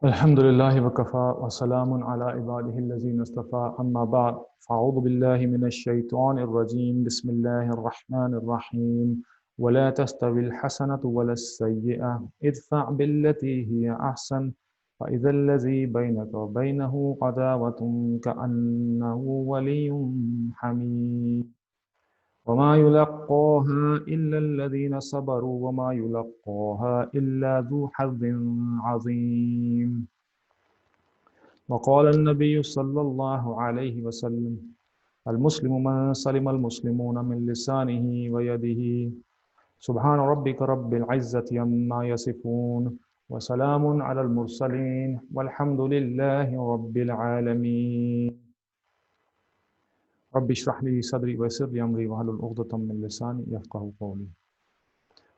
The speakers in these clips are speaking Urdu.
الحمد لله وكفى وسلام على عباده الذين اصطفى أما بعد فأعوذ بالله من الشيطان الرجيم بسم الله الرحمن الرحيم ولا تستوي الحسنة ولا السيئة ادفع بالتي هي أحسن فإذا الذي بينك وبينه عداوة كأنه ولي حميم وما يلقاها إلا الذين صبروا وما يلقاها إلا ذو حظ عظيم وقال النبي صلى الله عليه وسلم المسلم من سلم المسلمون من لسانه ويده سبحان ربك رب العزة عما يصفون وسلام على المرسلين والحمد لله رب العالمين رب اشرح لي صدري ويسر لي أمري واحلل عقدة من لساني يفقهوا قولي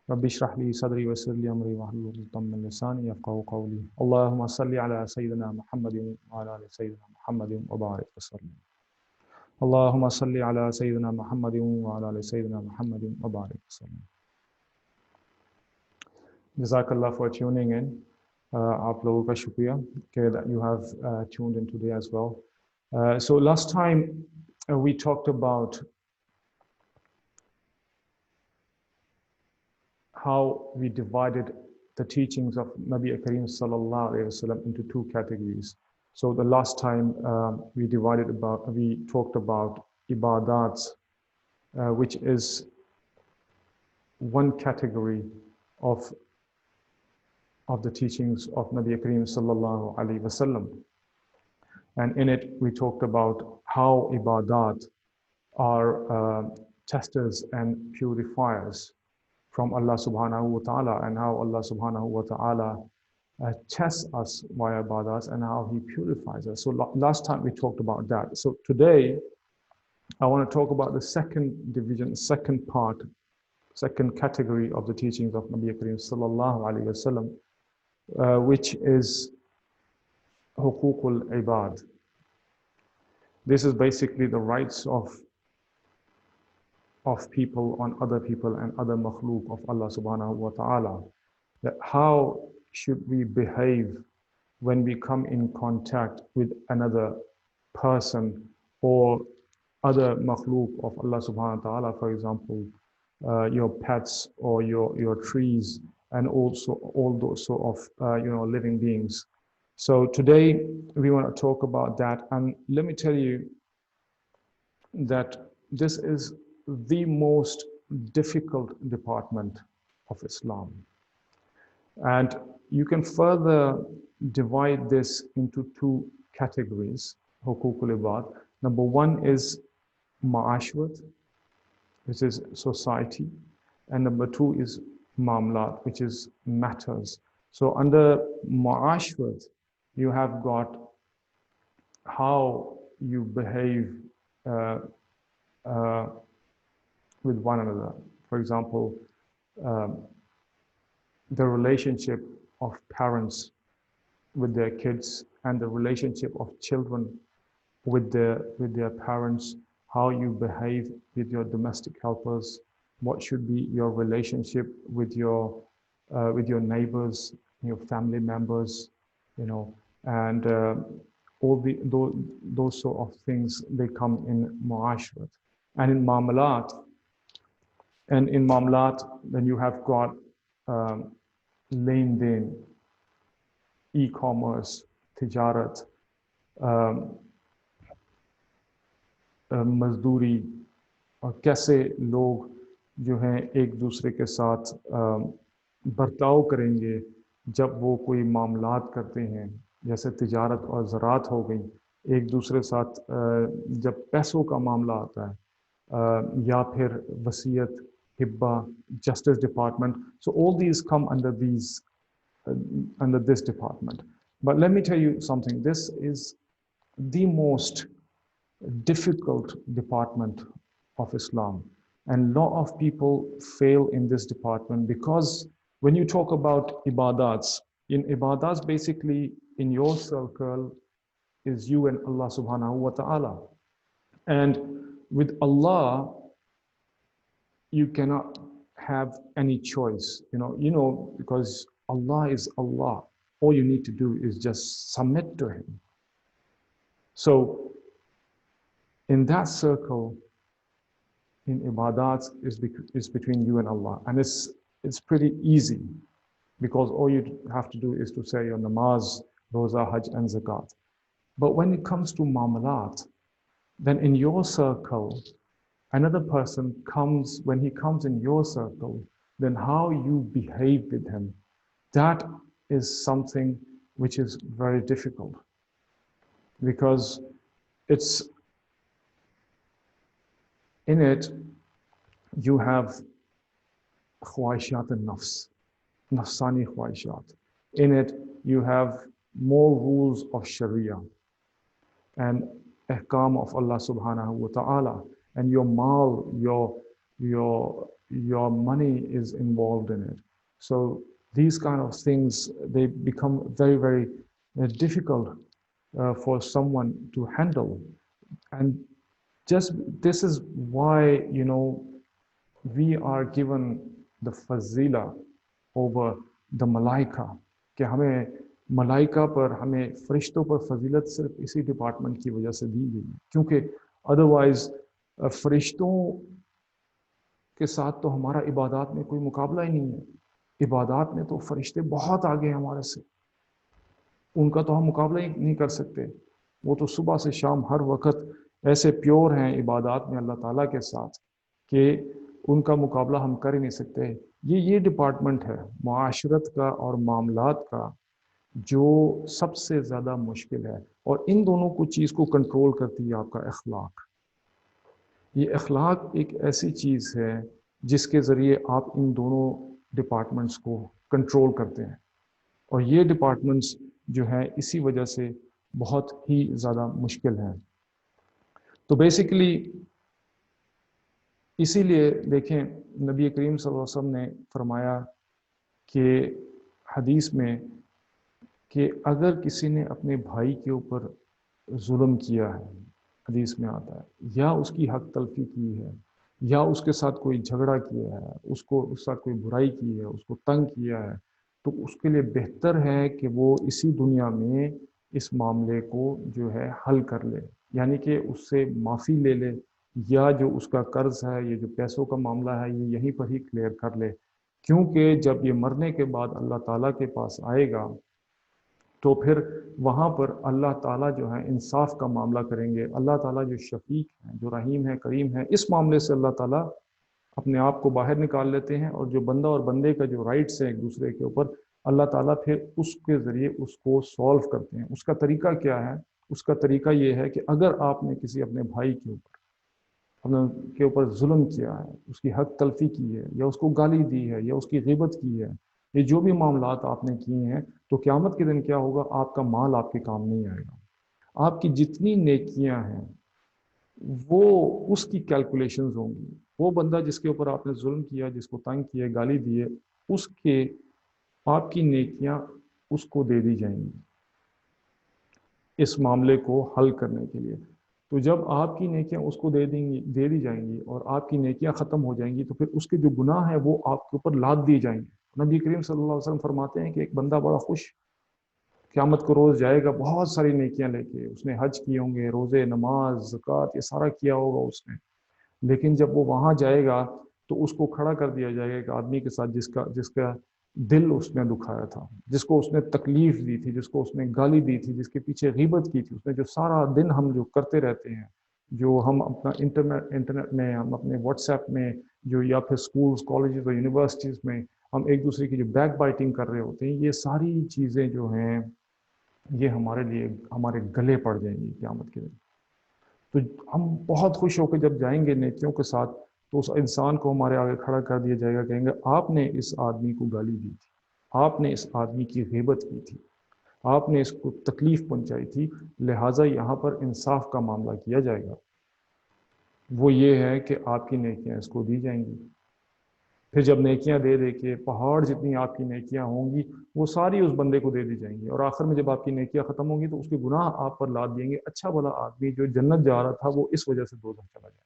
رب اشرح لي صدري ويسر لي امري واحلل عقدة من لساني يفقهوا قولي اللهم صل على سيدنا محمد وعلى ال سيدنا محمد وبارك وسلم اللهم صل على سيدنا محمد وعلى ال سيدنا محمد وبارك وسلم Jazakallah for tuning in. آپ لوگوں کا شکریہ کہ that you have tuned in today as well. So last time we talked about how we divided the teachings of Nabi Kareem sallallahu alaihi wasallam into two categories. So the last time we talked about ibadats, which is one category of the teachings of Nabi Kareem sallallahu alaihi wasallam, and in it we talked about how ibadat are testers and purifiers from Allah subhanahu wa ta'ala, and how Allah subhanahu wa ta'ala tests us via ibadas and how he purifies us. So last time we talked about that. So today I want to talk about the second division, second part, second category of the teachings of Nabi Kareem sallallahu alaihi wasallam, which is huququl ibad. This is basically the rights of people on other people and other makhluk of Allah subhanahu wa ta'ala. That how should we behave when we come in contact with another person or other makhluk of Allah subhanahu wa ta'ala, for example, your pets or your trees, and also all those sort of living beings. So today we want to talk about that, and let me tell you that this is the most difficult department of Islam. And you can further divide this into two categories, huququl ibad. Number one is ma'ashwat, which is society, and number two is mamlat, which is matters. So under ma'ashwat, you have got how you behave with one another. For example, the relationship of parents with their kids and the relationship of children with their parents, how you behave with your domestic helpers, what should be your relationship with your neighbors, your family members, and all those sort of things, they come in mu'ashrat. And in ma'amalat, then you have got len-den, e-commerce, tijarat, مزدوری, اور کیسے لوگ جو ہیں ایک دوسرے کے ساتھ برتاؤ کریں گے جب وہ کوئی معاملات کرتے ہیں, جیسے تجارت اور زراعت ہو گئی, ایک دوسرے ساتھ جب پیسوں کا معاملہ آتا ہے, یا پھر وصیت, ہبہ, justice department. So all these come under this department. But let me tell you something. This is the most difficult department of Islam, and a lot of people fail in this department, because when you talk about ibadats, in ibadats basically in your circle is you and Allah subhanahu wa ta'ala, and with Allah you cannot have any choice, because Allah is Allah. all you need to do is just submit to him. So in that circle, in ibadat is between you and Allah, and it's pretty easy, because all you have to do is to say your namaz, roza, hajj, and zakat. But when it comes to muamalat, then in your circle, another person comes, when he comes in your circle, then how you behave with him, that is something which is very difficult, because it's in it you have khwaishat al-nafs, nafsani khwaishat. In it you have more rules of Sharia and ahkam of Allah subhanahu wa ta'ala, and your mal, your money is involved in it. So these kind of things, they become very, very difficult for someone to handle. And just this is why, we are given the fazila over the malaika, کہ ہمیں ملائکہ پر، ہمیں فرشتوں پر فضیلت صرف اسی ڈپارٹمنٹ کی وجہ سے دی گئی، کیونکہ ادروائز فرشتوں کے ساتھ تو ہمارا عبادات میں کوئی مقابلہ ہی نہیں ہے. عبادات میں تو فرشتے بہت آگے ہیں ہمارے سے، ان کا تو ہم مقابلہ ہی نہیں کر سکتے. وہ تو صبح سے شام ہر وقت ایسے پیور ہیں عبادات میں اللہ تعالیٰ کے ساتھ کہ ان کا مقابلہ ہم کر ہی نہیں سکتے. یہ ڈپارٹمنٹ ہے معاشرت کا اور معاملات کا جو سب سے زیادہ مشکل ہے، اور ان دونوں کو چیز کو کنٹرول کرتی ہے آپ کا اخلاق. یہ اخلاق ایک ایسی چیز ہے جس کے ذریعے آپ ان دونوں ڈپارٹمنٹس کو کنٹرول کرتے ہیں، اور یہ ڈپارٹمنٹس جو ہیں اسی وجہ سے بہت ہی زیادہ مشکل ہیں. تو بیسیکلی اسی لیے دیکھیں نبی کریم صلی اللہ علیہ وسلم نے فرمایا کہ حدیث میں کہ اگر کسی نے اپنے بھائی کے اوپر ظلم کیا ہے، حدیث میں آتا ہے، یا اس کی حق تلفی کی ہے، یا اس کے ساتھ کوئی جھگڑا کیا ہے، اس ساتھ کوئی برائی کی ہے، اس کو تنگ کیا ہے، تو اس کے لیے بہتر ہے کہ وہ اسی دنیا میں اس معاملے کو جو ہے حل کر لے، یعنی کہ اس سے معافی لے لے، یا جو اس کا قرض ہے، یہ جو پیسوں کا معاملہ ہے، یہ یہیں پر ہی کلیئر کر لے. کیونکہ جب یہ مرنے کے بعد اللہ تعالیٰ کے پاس آئے گا تو پھر وہاں پر اللہ تعالیٰ جو ہے انصاف کا معاملہ کریں گے. اللہ تعالیٰ جو شفیق ہیں، جو رحیم ہے، کریم ہے، اس معاملے سے اللہ تعالیٰ اپنے آپ کو باہر نکال لیتے ہیں، اور جو بندہ اور بندے کا جو رائٹس ہیں ایک دوسرے کے اوپر، اللہ تعالیٰ پھر اس کے ذریعے اس کو سولو کرتے ہیں. اس کا طریقہ کیا ہے؟ اس کا طریقہ یہ ہے کہ اگر آپ نے کسی اپنے بھائی کے اوپر ظلم کیا ہے، اس کی حق تلفی کی ہے، یا اس کو گالی دی ہے، یا اس کی غیبت کی ہے، یہ جو بھی معاملات آپ نے کیے ہیں، تو قیامت کے دن کیا ہوگا؟ آپ کا مال آپ کے کام نہیں آئے گا. آپ کی جتنی نیکیاں ہیں وہ اس کی کیلکولیشنز ہوں گی. وہ بندہ جس کے اوپر آپ نے ظلم کیا، جس کو تنگ کیا، گالی دی ہے، اس کے آپ کی نیکیاں اس کو دے دی جائیں گی اس معاملے کو حل کرنے کے لیے. تو جب آپ کی نیکیاں اس کو دے دی جائیں گی اور آپ کی نیکیاں ختم ہو جائیں گی، تو پھر اس کے جو گناہ ہیں وہ آپ کے اوپر لاد دیے جائیں گے. نبی کریم صلی اللہ علیہ وسلم فرماتے ہیں کہ ایک بندہ بڑا خوش قیامت کو روز جائے گا بہت ساری نیکیاں لے کے، اس نے حج کیے ہوں گے، روزے، نماز، زکوٰۃ، یہ سارا کیا ہوگا اس نے، لیکن جب وہ وہاں جائے گا تو اس کو کھڑا کر دیا جائے گا ایک آدمی کے ساتھ جس کا دل اس نے دکھایا تھا، جس کو اس نے تکلیف دی تھی، جس کو اس نے گالی دی تھی، جس کے پیچھے غیبت کی تھی. اس نے جو سارا دن ہم جو کرتے رہتے ہیں، جو ہم اپنا انٹرنیٹ میں، ہم اپنے واٹس ایپ میں، جو یا پھر سکولز، کالجز اور یونیورسٹیز میں ہم ایک دوسرے کی جو بیک بائٹنگ کر رہے ہوتے ہیں، یہ ساری چیزیں جو ہیں یہ ہمارے لیے ہمارے گلے پڑ جائیں گی قیامت کے دن. تو ہم بہت خوش ہو کے جب جائیں گے نیکیوں کے ساتھ، تو اس انسان کو ہمارے آگے کھڑا کر دیا جائے گا، کہیں گے آپ نے اس آدمی کو گالی دی تھی، آپ نے اس آدمی کی غیبت کی تھی، آپ نے اس کو تکلیف پہنچائی تھی، لہٰذا یہاں پر انصاف کا معاملہ کیا جائے گا. وہ یہ ہے کہ آپ کی نیکیاں اس کو دی جائیں گی. پھر جب نیکیاں دے دے کے پہاڑ جتنی آپ کی نیکیاں ہوں گی وہ ساری اس بندے کو دے دی جائیں گی، اور آخر میں جب آپ کی نیکیاں ختم ہوں گی تو اس کے گناہ آپ پر لاد دیں گے. اچھا بھلا آدمی جو جنت جا رہا تھا وہ اس وجہ سے دوزخ چلا جائے گا.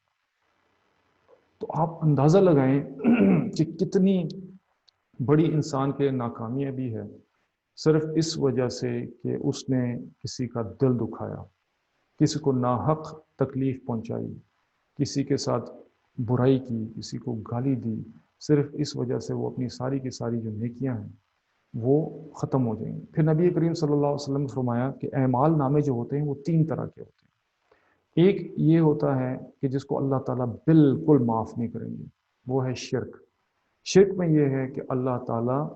تو آپ اندازہ لگائیں کہ کتنی بڑی انسان کے ناکامیاں بھی ہے صرف اس وجہ سے کہ اس نے کسی کا دل دکھایا، کسی کو ناحق تکلیف پہنچائی، کسی کے ساتھ برائی کی، کسی کو گالی دی، صرف اس وجہ سے وہ اپنی ساری کی ساری جو نیکیاں ہیں وہ ختم ہو جائیں گی۔ پھر نبی کریم صلی اللہ علیہ وسلم نے فرمایا کہ اعمال نامے جو ہوتے ہیں وہ 3 طرح کے ہوتے ہیں۔ ایک یہ ہوتا ہے کہ جس کو اللہ تعالیٰ بالکل معاف نہیں کریں گے، وہ ہے شرک۔ شرک میں یہ ہے کہ اللہ تعالیٰ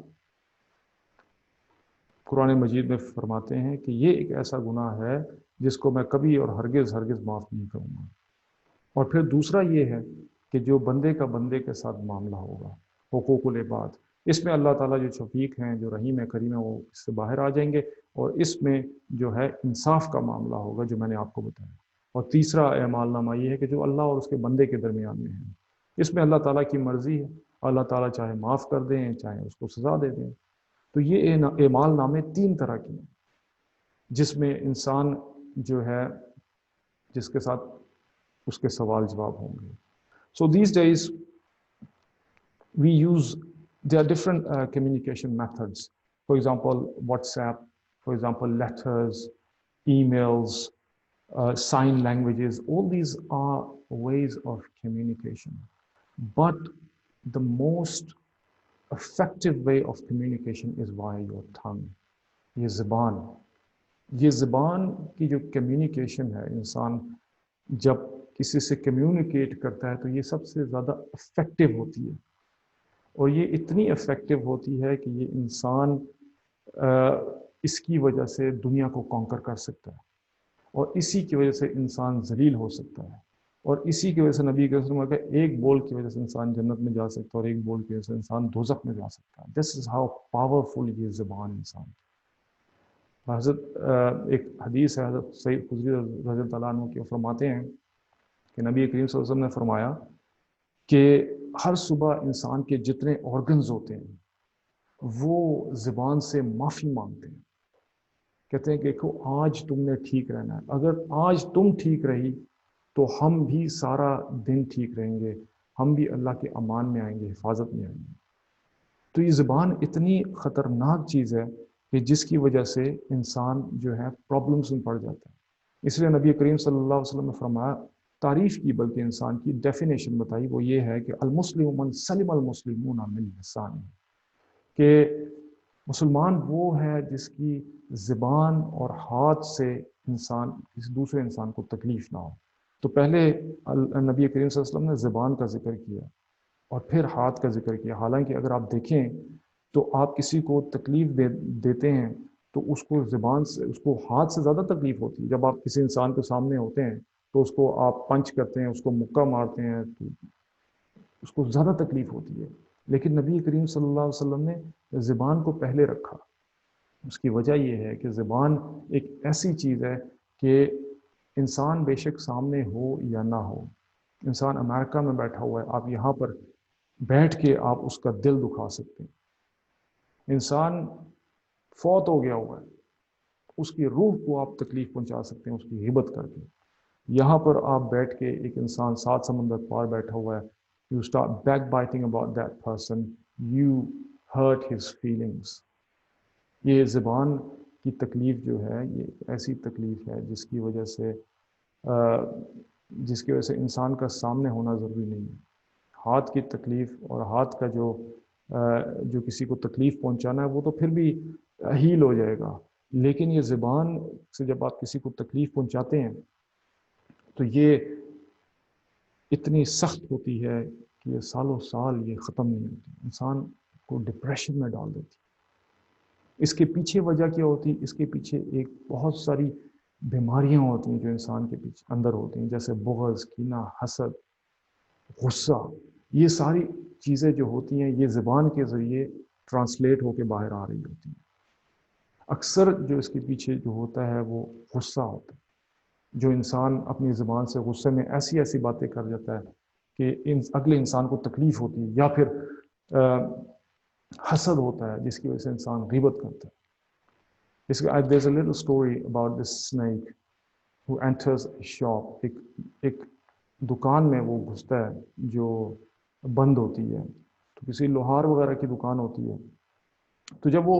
قرآن مجید میں فرماتے ہیں کہ یہ ایک ایسا گناہ ہے جس کو میں کبھی اور ہرگز ہرگز معاف نہیں کروں گا۔ اور پھر دوسرا یہ ہے کہ جو بندے کا بندے کے ساتھ معاملہ ہوگا، حقوق العباد، اس میں اللہ تعالیٰ جو شفیق ہیں، جو رحیم ہے، کریم ہے، وہ اس سے باہر آ جائیں گے، اور اس میں جو ہے انصاف کا معاملہ ہوگا جو میں نے آپ کو بتایا۔ اور تیسرا اعمال نامہ یہ ہے کہ جو اللہ اور اس کے بندے کے درمیان میں ہے، اس میں اللہ تعالیٰ کی مرضی ہے، اللہ تعالیٰ چاہے معاف کر دیں، چاہے اس کو سزا دے دیں۔ تو یہ اعمال نامے 3 طرح کے ہیں، جس میں انسان جو ہے جس کے ساتھ اس کے سوال جواب ہوں گے۔ So these days we use, there are different communication methods. For example, WhatsApp, for example, letters, emails, sign languages, all these are ways of communication. But the most effective way of communication is via your tongue. یہ زبان کی جو کمیونیکیشن ہے، انسان جب کسی سے کمیونیکیٹ کرتا ہے تو یہ سب سے زیادہ افیکٹو ہوتی ہے، اور یہ اتنی افیکٹو ہوتی ہے کہ یہ انسان اس کی وجہ سے دنیا کو کانکر کر سکتا ہے، اور اسی کی وجہ سے انسان ذلیل ہو سکتا ہے، اور اسی کی وجہ سے نبی کے وسلم کہ ایک بول کی وجہ سے انسان جنت میں جا سکتا ہے اور ایک بول کی وجہ سے انسان دوزخ میں جا سکتا ہے۔ دس از ہاؤ پاورفل یہ زبان انسان۔ حضرت ایک حدیث ہے، حضرت سید خدری رضی اللہ عنہ کی، فرماتے ہیں کہ نبی کریم صلی اللہ علیہ وسلم نے فرمایا کہ ہر صبح انسان کے جتنے آرگنز ہوتے ہیں وہ زبان سے معافی مانگتے ہیں، کہتے ہیں کہ دیکھو آج تم نے ٹھیک رہنا ہے، اگر آج تم ٹھیک رہی تو ہم بھی سارا دن ٹھیک رہیں گے، ہم بھی اللہ کے امان میں آئیں گے، حفاظت میں آئیں گے۔ تو یہ زبان اتنی خطرناک چیز ہے کہ جس کی وجہ سے انسان جو ہے پرابلمس میں پڑ جاتا ہے۔ اس لیے نبی کریم صلی اللہ علیہ وسلم نے فرمایا، تعریف کی بلکہ انسان کی ڈیفینیشن بتائی، وہ یہ ہے کہ المسلم من سلم المسلمون من لسانہ، کہ مسلمان وہ ہے جس کی زبان اور ہاتھ سے انسان کسی دوسرے انسان کو تکلیف نہ ہو۔ تو پہلے نبی کریم صلی اللہ علیہ وسلم نے زبان کا ذکر کیا اور پھر ہاتھ کا ذکر کیا۔ حالانکہ اگر آپ دیکھیں تو آپ کسی کو تکلیف دیتے ہیں تو اس کو زبان سے، اس کو ہاتھ سے زیادہ تکلیف ہوتی ہے۔ جب آپ کسی انسان کے سامنے ہوتے ہیں تو اس کو آپ پنچ کرتے ہیں، اس کو مکہ مارتے ہیں تو اس کو زیادہ تکلیف ہوتی ہے، لیکن نبی کریم صلی اللہ علیہ وسلم نے زبان کو پہلے رکھا۔ اس کی وجہ یہ ہے کہ زبان ایک ایسی چیز ہے کہ انسان بے شک سامنے ہو یا نہ ہو، انسان امریکہ میں بیٹھا ہوا ہے، آپ یہاں پر بیٹھ کے آپ اس کا دل دکھا سکتے ہیں۔ انسان فوت ہو گیا ہوا ہے، اس کی روح کو آپ تکلیف پہنچا سکتے ہیں اس کی غیبت کر کے۔ یہاں پر آپ بیٹھ کے ایک انسان 7 سمندر پار بیٹھا ہوا ہے، you start backbiting about that person, you hurt his feelings۔ یہ زبان کی تکلیف جو ہے یہ ایسی تکلیف ہے جس کی وجہ سے انسان کا سامنے ہونا ضروری نہیں ہے۔ ہاتھ کی تکلیف اور ہاتھ کا جو کسی کو تکلیف پہنچانا ہے وہ تو پھر بھی ہیل ہو جائے گا، لیکن یہ زبان سے جب آپ کسی کو تکلیف پہنچاتے ہیں تو یہ اتنی سخت ہوتی ہے کہ یہ سالوں سال یہ ختم نہیں ہوتی، انسان کو ڈپریشن میں ڈال دیتی۔ اس کے پیچھے وجہ کیا ہوتی؟ اس کے پیچھے ایک بہت ساری بیماریاں ہوتی ہیں جو انسان کے پیچھے اندر ہوتی ہیں، جیسے بغض، کینہ، حسد، غصہ۔ یہ ساری چیزیں جو ہوتی ہیں یہ زبان کے ذریعے ٹرانسلیٹ ہو کے باہر آ رہی ہوتی ہیں۔ اکثر جو اس کے پیچھے جو ہوتا ہے وہ غصہ ہوتا ہے، جو انسان اپنی زبان سے غصے میں ایسی ایسی باتیں کر جاتا ہے کہ اگلے انسان کو تکلیف ہوتی ہے، یا پھر حسد ہوتا ہے جس کی وجہ سے انسان غیبت کرتا ہے۔ There's a little story about this snake who enters a shop۔ ایک دکان میں وہ گھستا ہے جو بند ہوتی ہے، تو کسی لوہار وغیرہ کی دکان ہوتی ہے، تو جب وہ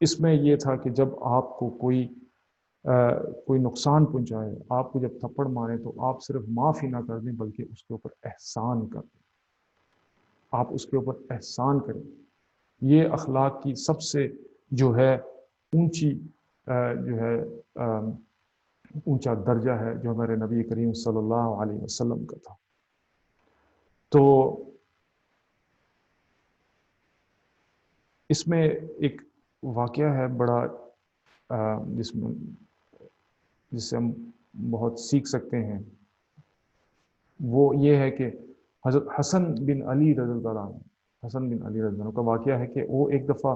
اس میں یہ تھا کہ جب آپ کو کوئی نقصان پہنچائے، آپ کو جب تھپڑ مارے تو آپ صرف معاف ہی نہ کر دیں بلکہ اس کے اوپر احسان کر دیں، آپ اس کے اوپر احسان کریں۔ یہ اخلاق کی سب سے جو ہے اونچی جو ہے اونچا درجہ ہے جو ہمارے نبی کریم صلی اللہ علیہ وسلم کا تھا۔ تو اس میں ایک واقعہ ہے بڑا جس سے ہم بہت سیکھ سکتے ہیں، وہ یہ ہے کہ حضرت حسن بن علی رضی اللہ عنہ، حسن بن علی رضی اللہ عنہ کا واقعہ ہے کہ وہ ایک دفعہ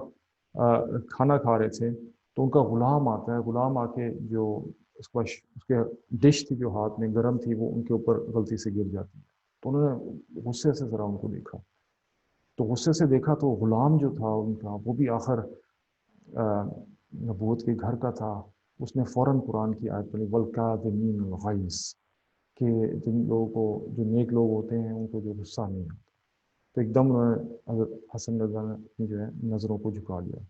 کھانا کھا رہے تھے تو ان کا غلام آتا ہے، غلام آ کے جو اس کے ڈش تھی جو ہاتھ میں گرم تھی وہ ان کے اوپر غلطی سے گر جاتی ہے، تو انہوں نے غصے سے ذرا ان کو دیکھا، تو غصے سے دیکھا تو غلام جو تھا ان کا وہ بھی آخر نبوت کے گھر کا تھا، اس نے فوراً قرآن کی آیت پڑھی وَالْكَاظِمِينَ الْغَيْظَ، کہ جن لوگوں کو جو نیک لوگ ہوتے ہیں ان کو جو غصہ نہیں ہوتا، تو ایک دم انہوں نے حضرت حسن رضا نے اپنی جو ہے نظروں کو جھکا لیا،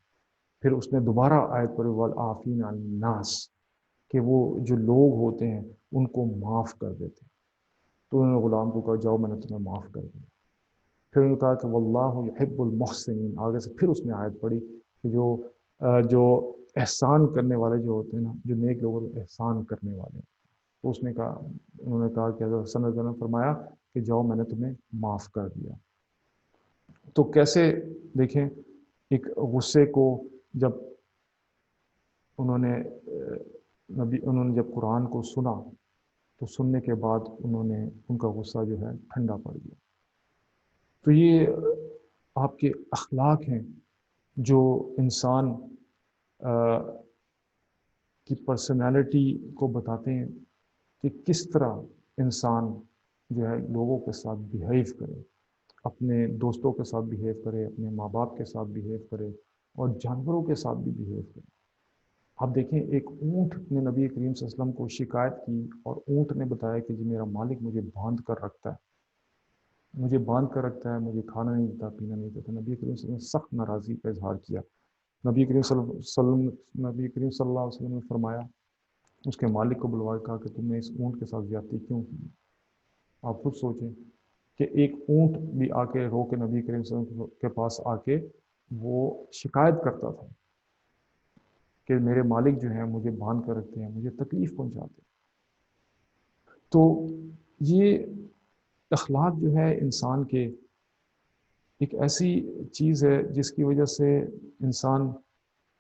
پھر اس نے دوبارہ آیت پڑھی وَالْعَافِينَ عَنِ النَّاسِ، کہ وہ جو لوگ ہوتے ہیں ان کو معاف کر دیتے، تو انہوں نے غلام کو کہا جاؤ میں نے تمہیں معاف کر دیا، پھر انہوں نے کہا کہ واللہ یحب المحسنین، آگے سے پھر اس نے آیت پڑھی کہ جو احسان کرنے والے جو ہوتے ہیں نا، جو نیک لوگوں کو احسان کرنے والے ہیں، تو اس نے کہا، انہوں نے کہا کہ حضرت حسن رضی اللہ عنہ نے فرمایا کہ جاؤ میں نے تمہیں معاف کر دیا۔ تو کیسے دیکھیں ایک غصے کو جب انہوں نے جب قرآن کو سنا تو سننے کے بعد ان کا غصہ جو ہے ٹھنڈا پڑ گیا۔ تو یہ آپ کے اخلاق ہیں جو انسان کی پرسنالٹی کو بتاتے ہیں کہ کس طرح انسان جو ہے لوگوں کے ساتھ بیہیو کرے، اپنے دوستوں کے ساتھ بیہیو کرے، اپنے ماں باپ کے ساتھ بیہیو کرے اور جانوروں کے ساتھ بھی بیہیو کرے۔ آپ دیکھیں ایک اونٹ نے نبی کریم صلی اللہ علیہ وسلم کو شکایت کی اور اونٹ نے بتایا کہ جی میرا مالک مجھے باندھ کر رکھتا ہے، مجھے کھانا نہیں دیتا، پینا نہیں دیتا۔ نبی کریم صلی اللہ علیہ وسلم نے سخت ناراضی کا اظہار کیا۔ نبی کریم صلی اللہ علیہ وسلم نے فرمایا، اس کے مالک کو بلوا کے کہا کہ تم نے اس اونٹ کے ساتھ زیادتی کیوں کی؟ آپ خود سوچیں کہ ایک اونٹ بھی آ کے رو کے نبی کریم صلی اللہ علیہ وسلم کے پاس آ کے وہ شکایت کرتا تھا کہ میرے مالک جو ہیں مجھے باندھ کر رکھتے ہیں، مجھے تکلیف پہنچاتے ہیں۔ تو یہ اخلاق جو ہے انسان کے ایک ایسی چیز ہے جس کی وجہ سے انسان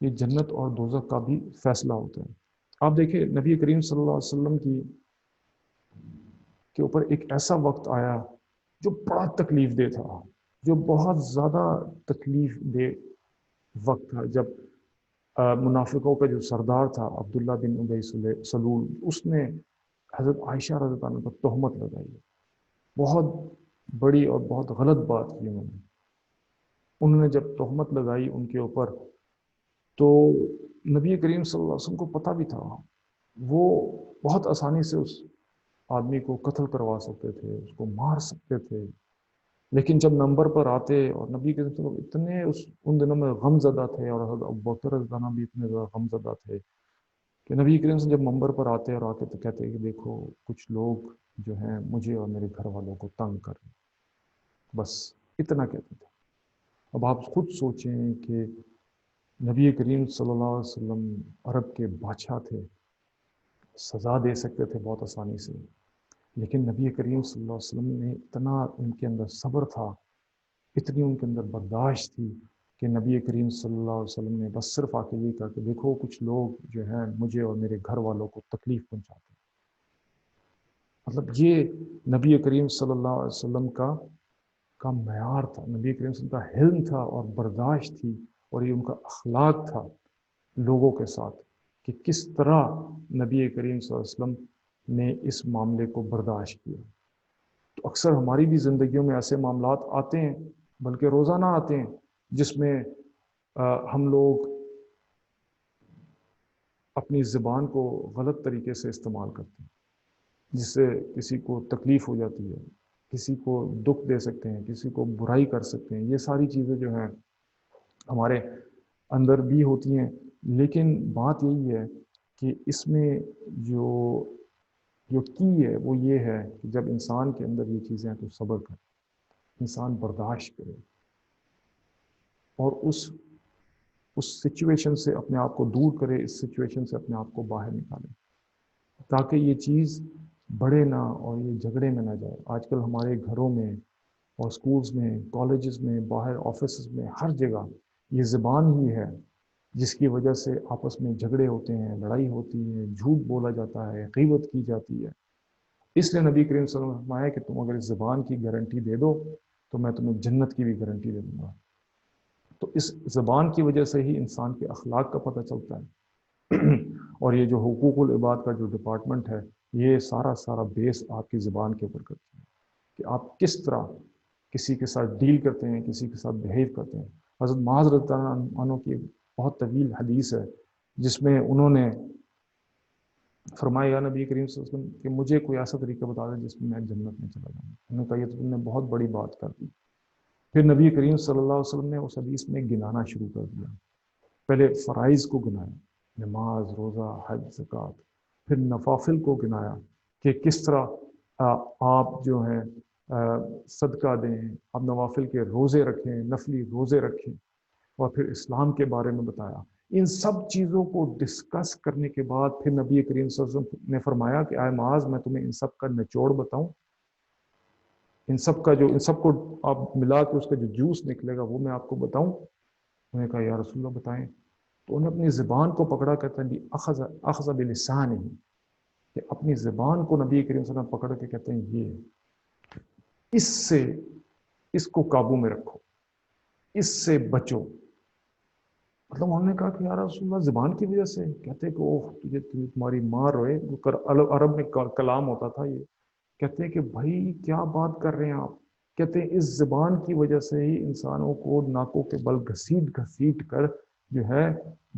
یہ جنت اور دوزخ کا بھی فیصلہ ہوتا ہے۔ آپ دیکھیں نبی کریم صلی اللہ علیہ وسلم کے اوپر ایک ایسا وقت آیا جو بڑا تکلیف دہ تھا، جو بہت زیادہ تکلیف دہ وقت تھا، جب منافقوں کا جو سردار تھا عبداللہ بن ابی سلول، اس نے حضرت عائشہ رضی اللہ عنہ پر تہمت لگائی، بہت بڑی اور بہت غلط بات کی انہوں نے جب تہمت لگائی ان کے اوپر، تو نبی کریم صلی اللہ علیہ وسلم کو پتہ بھی تھا وہ بہت آسانی سے اس آدمی کو قتل کروا سکتے تھے، اس کو مار سکتے تھے، لیکن جب نمبر پر آتے اور نبی کریم صلی اللہ علیہ وسلم اتنے ان دنوں میں غم زدہ تھے اور حضرت ابوبکر رضی اللہ عنہ بھی اتنے زیادہ غم زدہ تھے کہ نبی کریم صلی اللہ علیہ وسلم جب نمبر پر آتے اور آتے تو کہتے کہ دیکھو کچھ لوگ جو ہیں مجھے اور میرے گھر والوں کو تنگ کر رہے ہیں، بس اتنا کہتے تھے۔ اب آپ خود سوچیں کہ نبی کریم صلی اللہ علیہ وسلم عرب کے بادشاہ تھے، سزا دے سکتے تھے بہت آسانی سے، لیکن نبی کریم صلی اللہ علیہ وسلم نے اتنا ان کے اندر صبر تھا، اتنی ان کے اندر برداشت تھی کہ نبی کریم صلی اللہ علیہ وسلم نے بس صرف آ کے یہ کہا کہ دیکھو کچھ لوگ جو ہیں مجھے اور میرے گھر والوں کو تکلیف پہنچاتے ہیں۔ مطلب یہ نبی کریم صلی اللہ علیہ وسلم کا معیار تھا، نبی کریم صلی اللہ علیہ وسلم کا حلم تھا اور برداشت تھی، اور یہ ان کا اخلاق تھا لوگوں کے ساتھ کہ کس طرح نبی کریم صلی اللہ علیہ وسلم نے اس معاملے کو برداشت کیا۔ تو اکثر ہماری بھی زندگیوں میں ایسے معاملات آتے ہیں، بلکہ روزانہ آتے ہیں، جس میں ہم لوگ اپنی زبان کو غلط طریقے سے استعمال کرتے ہیں، جس سے کسی کو تکلیف ہو جاتی ہے، کسی کو دکھ دے سکتے ہیں، کسی کو برائی کر سکتے ہیں۔ یہ ساری چیزیں جو ہیں ہمارے اندر بھی ہوتی ہیں، لیکن بات یہی ہے کہ اس میں جو جو کی ہے وہ یہ ہے کہ جب انسان کے اندر یہ چیزیں ہیں تو صبر کرے، انسان برداشت کرے اور اس سچویشن سے اپنے آپ کو دور کرے، اس سچویشن سے اپنے آپ کو باہر نکالے، تاکہ یہ چیز بڑھے نہ اور یہ جھگڑے میں نہ جائے۔ آج کل ہمارے گھروں میں اور سکولز میں، کالجز میں، باہر آفیسز میں، ہر جگہ یہ زبان ہی ہے جس کی وجہ سے آپس میں جھگڑے ہوتے ہیں، لڑائی ہوتی ہے، جھوٹ بولا جاتا ہے، غیبت کی جاتی ہے۔ اس لیے نبی کریم صلی اللہ علیہ وسلم نے فرمایا کہ تم اگر اس زبان کی گارنٹی دے دو تو میں تمہیں جنت کی بھی گارنٹی دے دوں گا۔ تو اس زبان کی وجہ سے ہی انسان کے اخلاق کا پتہ چلتا ہے اور یہ جو حقوق العباد کا جو ڈپارٹمنٹ ہے، یہ سارا بیس آپ کی زبان کے اوپر کرتی ہے کہ آپ کس طرح کسی کے ساتھ ڈیل کرتے ہیں، کسی کے ساتھ بہیو کرتے ہیں۔ حضرت معاذ رضی اللہ عنہ کی بہت طویل حدیث ہے جس میں انہوں نے فرمایا، یا نبی کریم صلی اللہ علیہ وسلم کہ مجھے کوئی ایسا طریقہ بتا دیں جس میں میں جنت میں چلا جاؤں۔ انہوں نے کہا یہ تو تم نے بہت بڑی بات کر دی۔ پھر نبی کریم صلی اللہ علیہ وسلم نے اس حدیث میں گنانا شروع کر دیا۔ پہلے فرائض کو گنایا، نماز، روزہ، حج، زکوٰۃ، پھر نوافل کو گنایا کہ کس طرح آپ جو ہیں صدقہ دیں، آپ نوافل کے روزے رکھیں، نفلی روزے رکھیں، اور پھر اسلام کے بارے میں بتایا۔ ان سب چیزوں کو ڈسکس کرنے کے بعد پھر نبی کریم صلی اللہ علیہ وسلم نے فرمایا کہ اے معاذ میں تمہیں ان سب کا نچوڑ بتاؤں، ان سب کو آپ ملا کے اس کا جو جوس نکلے گا وہ میں آپ کو بتاؤں۔ انہوں نے کہا یا رسول اللہ بتائیں۔ تو انہوں نے اپنی زبان کو پکڑا، کہتے ہیں اخذ بلسانہ، کہ اپنی زبان کو نبی کریم صلی اللہ علیہ وسلم پکڑ کے کہتے ہیں یہ اس کو قابو میں رکھو، اس سے بچو۔ مطلب انہوں نے کہا کہ یا رسول اللہ زبان کی وجہ سے؟ کہتے کہ اوہ تمہاری ماں روئے۔ عرب میں کلام ہوتا تھا یہ، کہتے ہیں کہ بھائی کیا بات کر رہے ہیں آپ؟ کہتے ہیں اس زبان کی وجہ سے ہی انسانوں کو ناکوں کے بل گھسیٹ کر جو ہے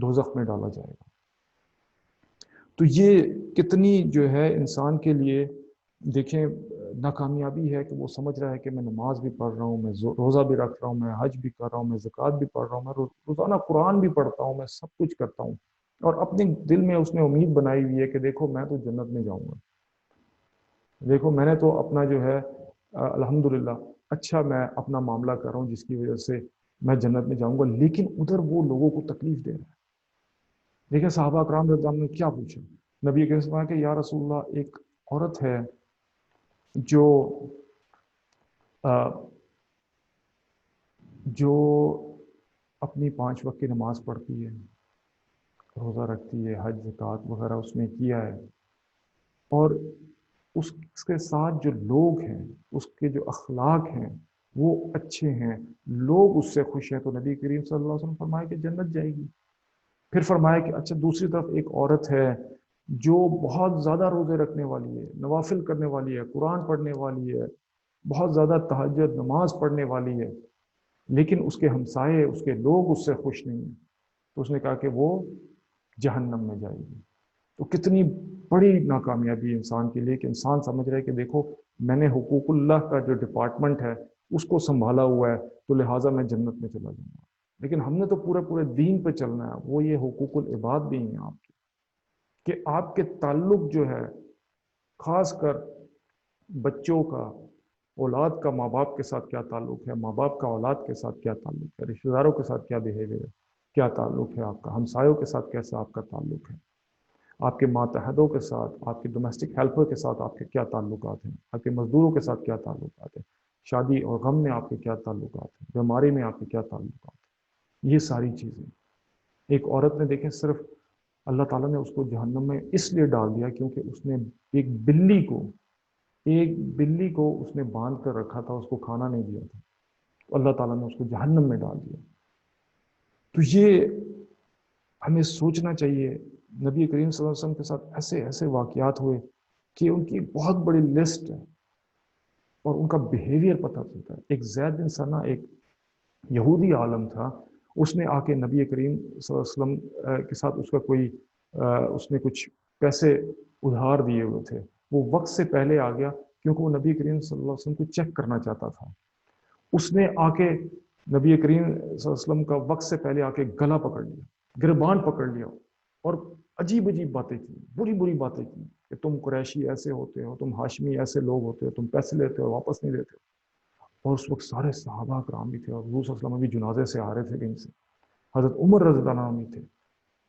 دوزخ میں ڈالا جائے گا۔ تو یہ کتنی جو ہے انسان کے لیے دیکھیں ناکامیابی ہے کہ وہ سمجھ رہا ہے کہ میں نماز بھی پڑھ رہا ہوں، میں روزہ بھی رکھ رہا ہوں، میں حج بھی کر رہا ہوں، میں زکوٰۃ بھی پڑھ رہا ہوں، میں روزانہ قرآن بھی پڑھتا ہوں، میں سب کچھ کرتا ہوں، اور اپنے دل میں اس نے امید بنائی ہوئی ہے کہ دیکھو میں تو جنت میں جاؤں گا، دیکھو میں نے تو اپنا جو ہے الحمدللہ اچھا میں اپنا معاملہ کر رہا ہوں جس کی وجہ سے میں جنت میں جاؤں گا، لیکن ادھر وہ لوگوں کو تکلیف دے رہا ہے۔ دیکھیں صحابہ اکرام رضی اللہ عنہم نے کیا پوچھا، نبی کریم صلی اللہ علیہ وسلم کہ یا رسول اللہ ایک عورت ہے جو اپنی 5 وقت کی نماز پڑھتی ہے، روزہ رکھتی ہے، حج زکوٰۃ وغیرہ اس نے کیا ہے، اور اس کے ساتھ جو لوگ ہیں، اس کے جو اخلاق ہیں وہ اچھے ہیں، لوگ اس سے خوش ہیں، تو نبی کریم صلی اللہ علیہ وسلم فرمایا کہ جنت جائے گی۔ پھر فرمایا کہ اچھا دوسری طرف ایک عورت ہے جو بہت زیادہ روزے رکھنے والی ہے، نوافل کرنے والی ہے، قرآن پڑھنے والی ہے، بہت زیادہ تہجد نماز پڑھنے والی ہے، لیکن اس کے ہمسائے، اس کے لوگ اس سے خوش نہیں ہیں، تو اس نے کہا کہ وہ جہنم میں جائے گی۔ تو کتنی بڑی ناکامیابی ہے انسان کے لیے کہ انسان سمجھ رہا ہے کہ دیکھو میں نے حقوق اللہ کا جو ڈپارٹمنٹ ہے اس کو سنبھالا ہوا ہے تو لہٰذا میں جنت میں چلا جاؤں گا، لیکن ہم نے تو پورے دین پہ چلنا ہے۔ وہ یہ حقوق العباد بھی ہیں آپ کے، کہ آپ کے تعلق جو ہے خاص کر بچوں کا، اولاد کا ماں باپ کے ساتھ کیا تعلق ہے، ماں باپ کا اولاد کے ساتھ کیا تعلق ہے، رشتہ داروں کے ساتھ کیا بیہیویئر ہے، کیا تعلق ہے آپ کا، ہمسایوں کے ساتھ کیسا آپ کا تعلق ہے، آپ کے ماتحدوں کے ساتھ، آپ کے ڈومیسٹک ہیلپر کے ساتھ آپ کے کیا تعلقات ہیں، آپ کے مزدوروں کے ساتھ کیا تعلقات ہیں، شادی اور غم میں آپ کے کیا تعلقات ہیں، بیماری میں آپ کے کیا تعلقات ہیں، یہ ساری چیزیں۔ ایک عورت نے دیکھیں صرف اللہ تعالیٰ نے اس کو جہنم میں اس لیے ڈال دیا کیونکہ اس نے ایک بلی کو اس نے باندھ کر رکھا تھا، اس کو کھانا نہیں دیا تھا، تو اللہ تعالیٰ نے اس کو جہنم میں ڈال دیا۔ تو یہ ہمیں سوچنا چاہیے۔ نبی کریم صلی اللہ علیہ وسلم کے ساتھ ایسے واقعات ہوئے کہ ان کی بہت بڑی لسٹ ہے اور ان کا بیہیویئر پتہ چلتا ہے۔ ایک زید بن ثنا ایک یہودی عالم تھا، اس نے آ کے نبی کریم صلی اللہ علیہ وسلم کے ساتھ اس نے کچھ پیسے ادھار دیے ہوئے تھے، وہ وقت سے پہلے آ گیا کیونکہ وہ نبی کریم صلی اللہ علیہ وسلم کو چیک کرنا چاہتا تھا۔ اس نے آ کے نبی کریم صلی اللہ علیہ وسلم کا وقت سے پہلے آ کے گلا پکڑ لیا، گربان پکڑ لیا، اور عجیب عجیب باتیں کی، بری بری باتیں کی کہ تم قریشی ایسے ہوتے ہو، تم ہاشمی ایسے لوگ ہوتے ہو، تم پیسے لیتے ہو واپس نہیں دیتے ہو۔ اور اس وقت سارے صحابہ کرام بھی تھے، اور حضور صلی اللہ علیہ وسلم بھی جنازے سے آ رہے تھے کہیں سے، حضرت عمر رضی اللہ عنہ بھی تھے،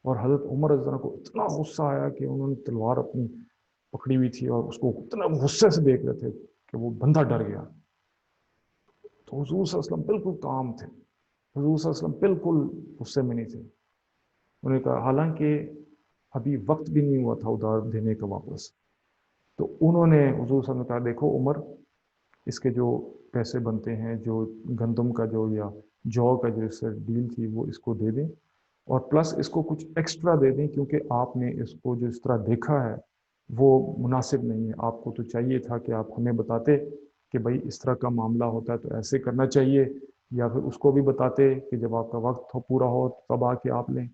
اور حضرت عمر رضی اللہ عنہ کو اتنا غصہ آیا کہ انہوں نے تلوار اپنی پکڑی ہوئی تھی اور اس کو اتنا غصے سے دیکھ رہے تھے کہ وہ بندہ ڈر گیا۔ تو حضور صلی اللہ علیہ وسلم بالکل کام تھے، حضور صلی اللہ علیہ وسلم بالکل غصے میں نہیں تھے۔ انہوں نے کہا حالانکہ ابھی وقت بھی نہیں ہوا تھا ادھار دینے کا واپس، تو انہوں نے حضور صلی اللہ علیہ وسلم نے کہا دیکھو عمر، اس کے جو پیسے بنتے ہیں، جو گندم کا جو یا جو کا جو اس سے ڈیل تھی وہ اس کو دے دیں، اور پلس اس کو کچھ ایکسٹرا دے دیں، کیونکہ آپ نے اس کو جو اس طرح دیکھا ہے وہ مناسب نہیں ہے۔ آپ کو تو چاہیے تھا کہ آپ ہمیں بتاتے کہ بھائی اس طرح کا معاملہ ہوتا ہے تو ایسے کرنا چاہیے، یا پھر اس کو بھی بتاتے کہ جب آپ کا وقت پورا ہو تب آ کے آپ لیں۔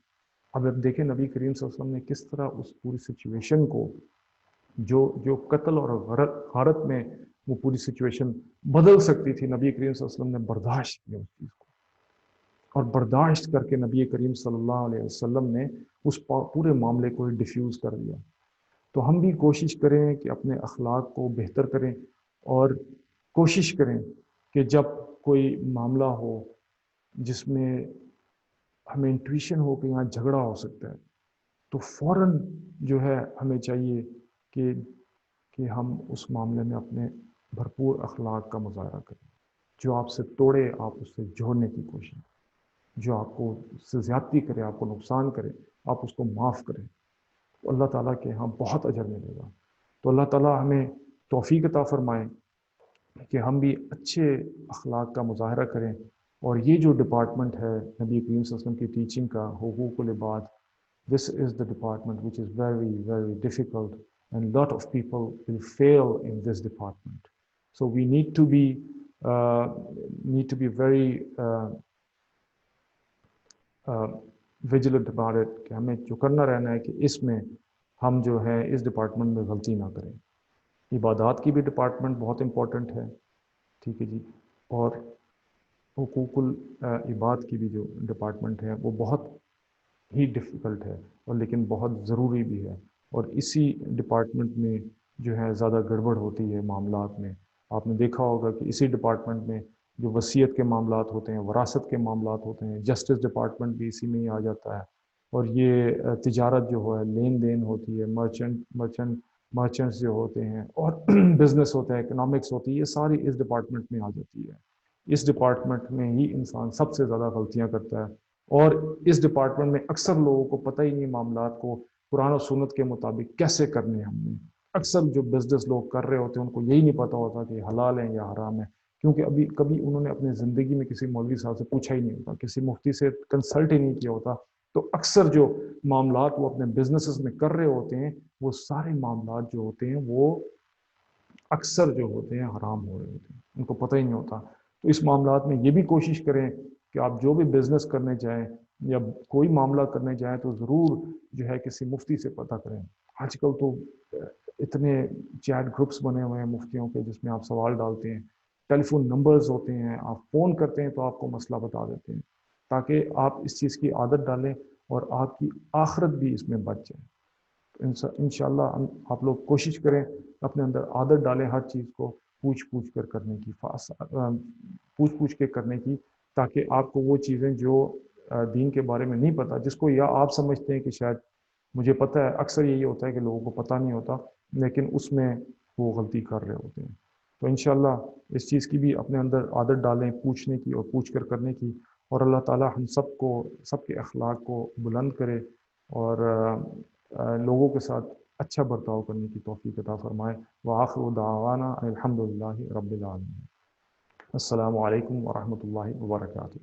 اب دیکھیں نبی کریم صلی اللہ علیہ وسلم نے کس طرح اس پوری سچویشن کو، جو قتل اور غارت میں وہ پوری سچویشن بدل سکتی تھی، نبی کریم صلی اللہ علیہ وسلم نے برداشت کیا اس چیز کو، اور برداشت کر کے نبی کریم صلی اللہ علیہ وسلم نے اس پورے معاملے کو ڈیفیوز کر دیا۔ تو ہم بھی کوشش کریں کہ اپنے اخلاق کو بہتر کریں، اور کوشش کریں کہ جب کوئی معاملہ ہو جس میں ہمیں انٹویشن ہو کہ یہاں جھگڑا ہو سکتا ہے، تو فوراً جو ہے ہمیں چاہیے کہ ہم اس معاملے میں اپنے بھرپور اخلاق کا مظاہرہ کریں۔ جو آپ سے توڑے آپ اس سے جوڑنے کی کوشش، جو آپ کو اس سے زیادتی کرے، آپ کو نقصان کرے، آپ اس کو معاف کریں، تو اللہ تعالیٰ کے ہاں بہت اجر ملے گا۔ تو اللہ تعالیٰ ہمیں توفیق عطا فرمائے کہ ہم بھی اچھے اخلاق کا مظاہرہ کریں، اور یہ جو ڈپارٹمنٹ ہے نبی کریم صلی اللہ علیہ وسلم کی ٹیچنگ کا، حقوق العباد، this is the department which is very, very difficult, and a lot of people will fail in this department. So we uh, need to be very vigilant about it، کہ ہمیں جو کرنا رہنا ہے کہ اس میں ہم جو ہے اس ڈپارٹمنٹ میں غلطی نہ کریں۔ عبادات کی بھی ڈپارٹمنٹ بہت امپورٹنٹ ہے، ٹھیک ہے جی، اور حقوق العباد کی بھی جو ڈپارٹمنٹ ہے وہ بہت ہی ڈیفیکلٹ ہے، اور لیکن بہت ضروری بھی ہے، اور اسی ڈپارٹمنٹ میں جو ہے زیادہ گڑبڑ ہوتی ہے معاملات میں۔ آپ نے دیکھا ہوگا کہ اسی ڈپارٹمنٹ میں جو وصیت کے معاملات ہوتے ہیں، وراثت کے معاملات ہوتے ہیں، جسٹس ڈپارٹمنٹ بھی اسی میں ہی آ جاتا ہے، اور یہ تجارت جو ہے، لین دین ہوتی ہے، مرچنٹس جو ہوتے ہیں، اور بزنس ہوتا ہے، اکنامکس ہوتی ہے، یہ ساری اس ڈپارٹمنٹ میں آ جاتی ہے۔ اس ڈپارٹمنٹ میں ہی انسان سب سے زیادہ غلطیاں کرتا ہے، اور اس ڈپارٹمنٹ میں اکثر لوگوں کو پتہ ہی نہیں معاملات کو قرآن و سنت کے مطابق کیسے کرنے ہیں۔ ہم نے اکثر جو بزنس لوگ کر رہے ہوتے ہیں ان کو یہی نہیں پتہ ہوتا کہ حلال ہے یا حرام ہے، کیونکہ کبھی انہوں نے اپنی زندگی میں کسی مولوی صاحب سے پوچھا ہی نہیں ہوتا، کسی مفتی سے کنسلٹ ہی نہیں کیا ہوتا۔ تو اکثر جو معاملات وہ اپنے بزنسز میں کر رہے ہوتے ہیں، وہ سارے معاملات جو ہوتے ہیں وہ اکثر جو ہوتے ہیں حرام ہو رہے ہوتے ہیں، ان کو پتہ ہی نہیں ہوتا۔ تو اس معاملات میں یہ بھی کوشش کریں کہ آپ جو بھی بزنس کرنے جائیں یا کوئی معاملہ کرنے جائیں تو ضرور جو ہے کسی مفتی سے پتہ کریں۔ آج کل تو اتنے چیٹ گروپس بنے ہوئے ہیں مفتیوں کے، جس میں آپ سوال ڈالتے ہیں، ٹیلی فون نمبرز ہوتے ہیں، آپ فون کرتے ہیں تو آپ کو مسئلہ بتا دیتے ہیں، تاکہ آپ اس چیز کی عادت ڈالیں اور آپ کی آخرت بھی اس میں بچ جائے۔ انشاءاللہ آپ لوگ کوشش کریں، اپنے اندر عادت ڈالیں ہر چیز کو پوچھ کر کرنے کی، پوچھ کے کرنے کی، تاکہ آپ کو وہ چیزیں جو دین کے بارے میں نہیں پتہ، جس کو یا آپ سمجھتے ہیں کہ شاید مجھے پتہ ہے، اکثر یہی ہوتا ہے کہ لوگوں کو پتہ نہیں ہوتا، لیکن اس میں وہ غلطی کر رہے ہوتے ہیں۔ تو انشاءاللہ اس چیز کی بھی اپنے اندر عادت ڈالیں، پوچھنے کی اور پوچھ کر کرنے کی، اور اللہ تعالیٰ ہم سب کے اخلاق کو بلند کرے، اور لوگوں کے ساتھ اچھا برتاؤ کرنے کی توفیق عطا فرمائے۔ وآخر دعوانا الحمدللہ رب العالمین۔ السلام علیکم ورحمۃ اللہ وبرکاتہ۔